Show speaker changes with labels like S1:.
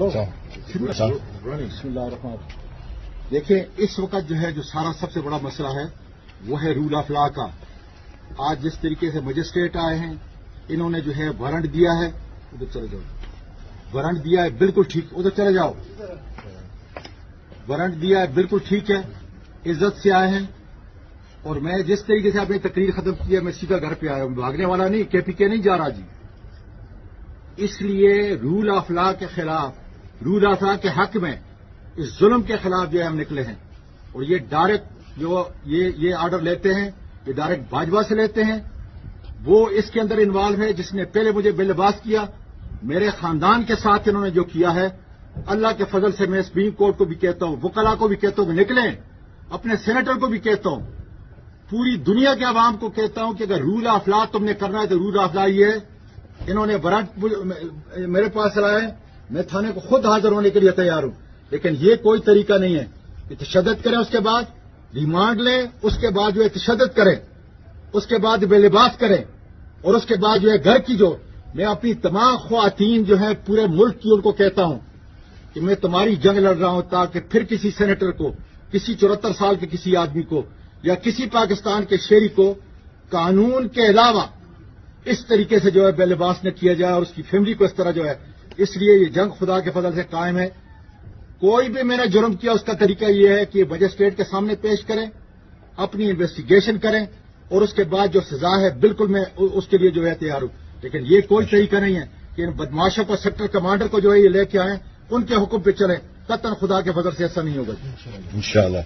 S1: بسم اللہ الرحمن الرحیم۔ دیکھیں اس وقت جو ہے جو سارا سب سے بڑا مسئلہ ہے وہ ہے رول آف لا کا۔ آج جس طریقے سے مجسٹریٹ آئے ہیں انہوں نے جو ہے وارنٹ دیا ہے، ادھر چلے جاؤ، وارنٹ دیا ہے بالکل ٹھیک، ادھر چلے جاؤ، وارنٹ دیا ہے بالکل ٹھیک ہے، عزت سے آئے ہیں۔ اور میں جس طریقے سے اپنی تقریر ختم کی ہے میں سیدھا گھر پہ آیا ہوں، بھاگنے والا نہیں، کے پی کے نہیں جا رہا جی۔ اس لیے رول آف لا کے خلاف، رول آف لا کے حق میں اس ظلم کے خلاف جو ہے ہم نکلے ہیں۔ اور یہ ڈائریکٹ جو یہ آرڈر لیتے ہیں یہ ڈائریکٹ باجوہ سے لیتے ہیں، وہ اس کے اندر انوالو ہے جس نے پہلے مجھے بے لباس کیا، میرے خاندان کے ساتھ انہوں نے جو کیا ہے۔ اللہ کے فضل سے میں سپریم کورٹ کو بھی کہتا ہوں، وکلاء کو بھی کہتا ہوں کہ نکلیں، اپنے سینیٹر کو بھی کہتا ہوں، پوری دنیا کے عوام کو کہتا ہوں کہ اگر رول آف لا تم نے کرنا ہے تو رول آف لا یہ ہے۔ انہوں نے وارنٹ میرے پاس لائے، میں تھانے کو خود حاضر ہونے کے لیے تیار ہوں، لیکن یہ کوئی طریقہ نہیں ہے کہ تشدد کریں، اس کے بعد ریمانڈ لیں، اس کے بعد جو ہے تشدد کریں، اس کے بعد بے لباس کریں، اور اس کے بعد جو ہے گھر کی جو میں اپنی تمام خواتین جو ہیں پورے ملک کی ان کو کہتا ہوں کہ میں تمہاری جنگ لڑ رہا ہوں تاکہ پھر کسی سینیٹر کو، کسی 74 سال کے کسی آدمی کو یا کسی پاکستان کے شہری کو قانون کے علاوہ اس طریقے سے جو ہے بے لباس نہ کیا جائے اور اس کی فیملی کو اس طرح جو ہے۔ اس لیے یہ جنگ خدا کے فضل سے قائم ہے۔ کوئی بھی میں نے جرم کیا اس کا طریقہ یہ ہے کہ مجسٹریٹ کے سامنے پیش کریں، اپنی انویسٹیگیشن کریں، اور اس کے بعد جو سزا ہے بالکل میں اس کے لیے جو ہے تیار ہوں، لیکن یہ کوئی طریقہ نہیں ہے کہ ان بدماشوں کو، سیکٹر کمانڈر کو جو ہے یہ لے کے آئیں، ان کے حکم پہ چلیں، قطعاً خدا کے فضل سے ایسا نہیں ہوگا
S2: انشاءاللہ۔